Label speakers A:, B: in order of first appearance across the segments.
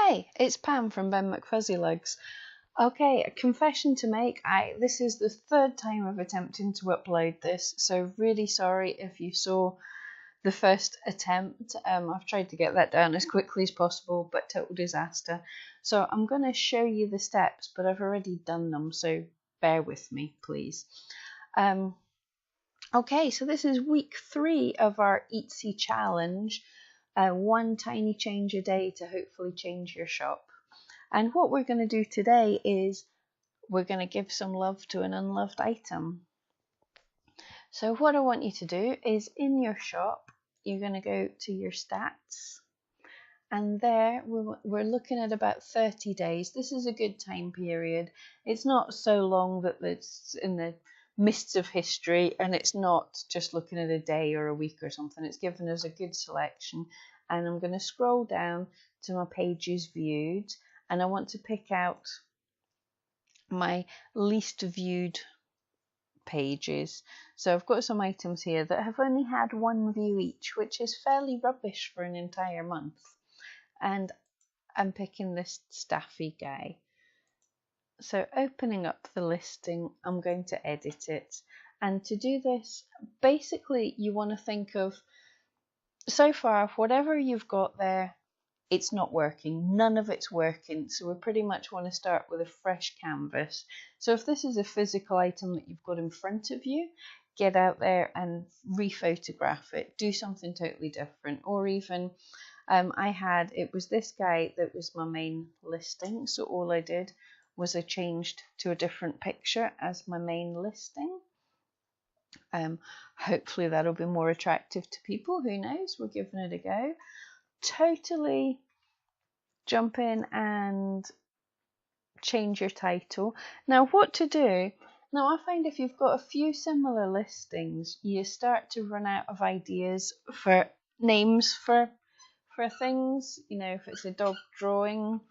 A: Hey, it's Pam from Ben McFuzzylegs. Okay, a confession to make. This is the third time I've attempted to upload this, so really sorry if you saw the first attempt. I've tried to get that down as quickly as possible, but total disaster. So I'm going to show you the steps, but I've already done them, so bear with me, please. Okay, so this is week 3 of our Etsy challenge. One tiny change a day to hopefully change your shop. And what we're going to do today is we're going to give some love to an unloved item. So what I want you to do is in your shop, you're going to go to your stats. And there we're looking at about 30 days. This is a good time period. It's not so long that it's in the mists of history, and it's not just looking at a day or a week or something. It's given us a good selection. And I'm going to scroll down to my pages viewed, and I want to pick out my least viewed pages. So I've got some items here that have only had 1 view each, which is fairly rubbish for an entire month. And I'm picking this staffy guy. So opening up the listing, I'm going to edit it. And to do this, basically you want to think of, so far, whatever you've got there, it's not working. None of it's working. So we pretty much want to start with a fresh canvas. So if this is a physical item that you've got in front of you, get out there and rephotograph it. Do something totally different. Or even, it was this guy that was my main listing. So all I did was I changed to a different picture as my main listing. Hopefully that'll be more attractive to people. Who knows? We're giving it a go. Totally jump in and change your title. Now what to do? Now I find if you've got a few similar listings, you start to run out of ideas for names for things. You know, if it's a dog drawing,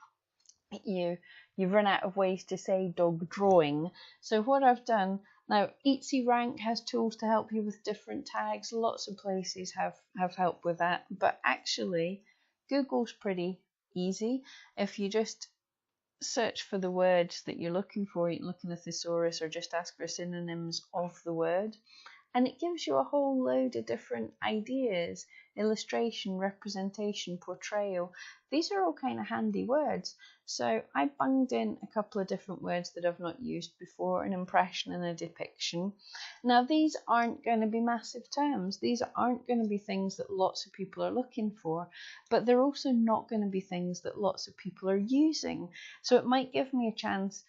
A: you run out of ways to say dog drawing. So what I've done, now Etsy Rank has tools to help you with different tags. Lots of places have help with that, but actually Google's pretty easy. If you just search for the words that you're looking for, you can look in the thesaurus or just ask for synonyms of the word, and it gives you a whole load of different ideas: illustration, representation, portrayal. These are all kind of handy words. So I bunged in a couple of different words that I've not used before: an impression and a depiction. Now these aren't going to be massive terms. These aren't going to be things that lots of people are looking for, but they're also not going to be things that lots of people are using. So it might give me a chance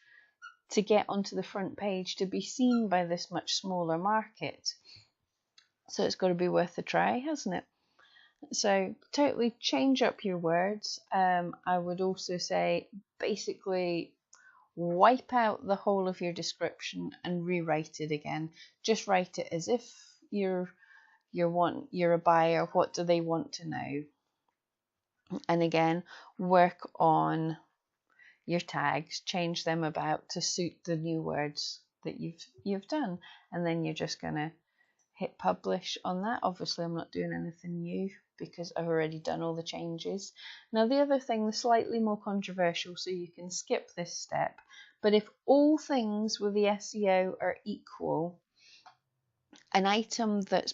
A: to get onto the front page, to be seen by this much smaller market. So it's got to be worth a try, hasn't it? So totally change up your words. I would also say basically wipe out the whole of your description and rewrite it again. Just write it as if you're a buyer. What do they want to know? And again, work on your tags, change them about to suit the new words that you've done, and then you're just gonna hit publish on that. Obviously I'm not doing anything new because I've already done all the changes. Now the other thing, the slightly more controversial, so you can skip this step, but if all things with the SEO are equal, an item that's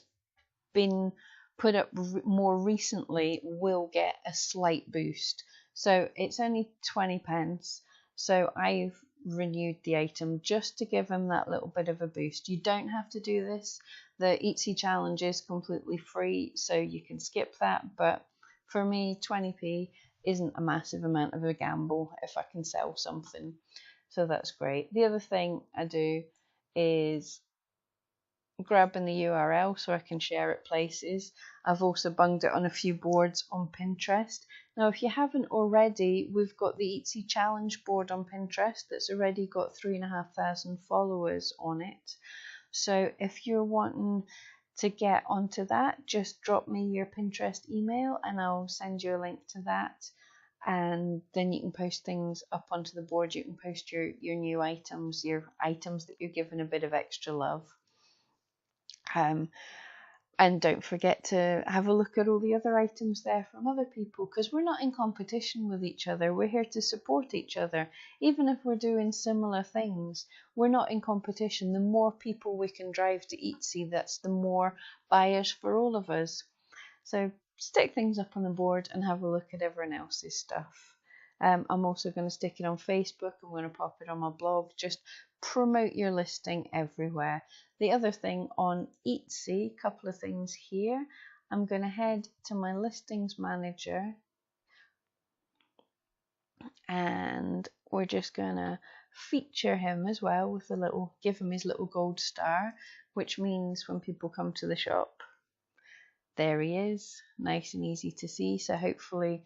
A: been put up more recently will get a slight boost. So it's only 20 pence. So I've renewed the item just to give them that little bit of a boost. You don't have to do this. The Etsy challenge is completely free, so you can skip that. But for me, 20p isn't a massive amount of a gamble if I can sell something. So that's great. The other thing I do is grabbing the URL so I can share it places. I've also bunged it on a few boards on Pinterest. Now if you haven't already, we've got the Etsy challenge board on Pinterest that's already got 3,500 followers on it. So if you're wanting to get onto that, just drop me your Pinterest email and I'll send you a link to that, and then you can post things up onto the board. You can post your new items, your items that you're giving a bit of extra love. And don't forget to have a look at all the other items there from other people, because we're not in competition with each other. We're here to support each other. Even if we're doing similar things, we're not in competition. The more people we can drive to Etsy, that's the more buyers for all of us. So stick things up on the board and have a look at everyone else's stuff. I'm also going to stick it on Facebook. I'm going to pop it on my blog. Just promote your listing everywhere. The other thing on Etsy, couple of things here. I'm going to head to my listings manager and we're just going to feature him as well with a little, give him his little gold star, which means when people come to the shop, there he is, nice and easy to see. So hopefully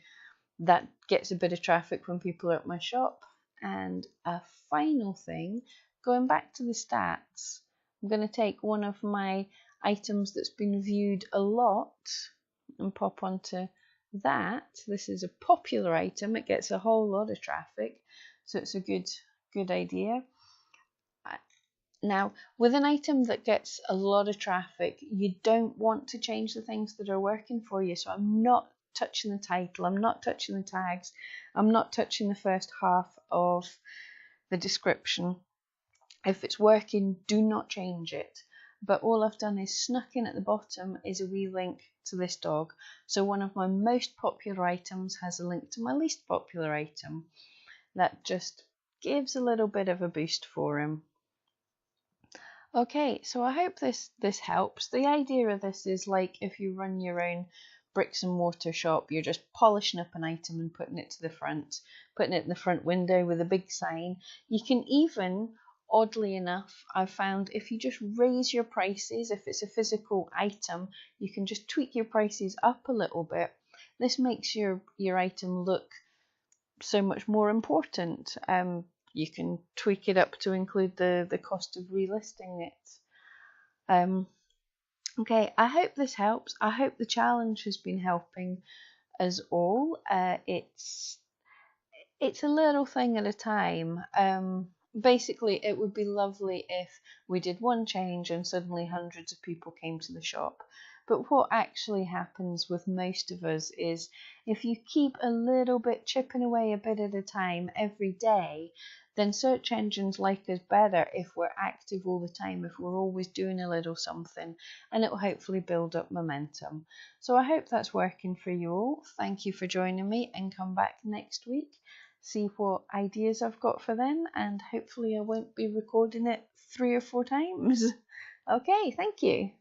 A: that gets a bit of traffic when people are at my shop. And a final thing, going back to the stats, I'm going to take one of my items that's been viewed a lot and pop onto that. This is a popular item. It gets a whole lot of traffic, so it's a good idea. Now, with an item that gets a lot of traffic, you don't want to change the things that are working for you. So I'm not touching the title, I'm not touching the tags, I'm not touching the first half of the description. If it's working, do not change it. But all I've done is snuck in at the bottom is a wee link to this dog. So one of my most popular items has a link to my least popular item. That just gives a little bit of a boost for him. Okay, so I hope this helps. The idea of this is like if you run your own bricks and mortar shop, you're just polishing up an item and putting it to the front, putting it in the front window with a big sign. You can even, oddly enough, I've found if you just raise your prices, if it's a physical item, you can just tweak your prices up a little bit. This makes your item look so much more important. You can tweak it up to include the cost of relisting it. Okay, I hope this helps. I hope the challenge has been helping us all. It's a little thing at a time. Basically, it would be lovely if we did one change and suddenly hundreds of people came to the shop. But what actually happens with most of us is if you keep a little bit chipping away a bit at a time every day, then search engines like us better if we're active all the time, if we're always doing a little something, and it will hopefully build up momentum. So I hope that's working for you all. Thank you for joining me, and come back next week. See what ideas I've got for then, and hopefully I won't be recording it 3 or 4 times. Okay, thank you.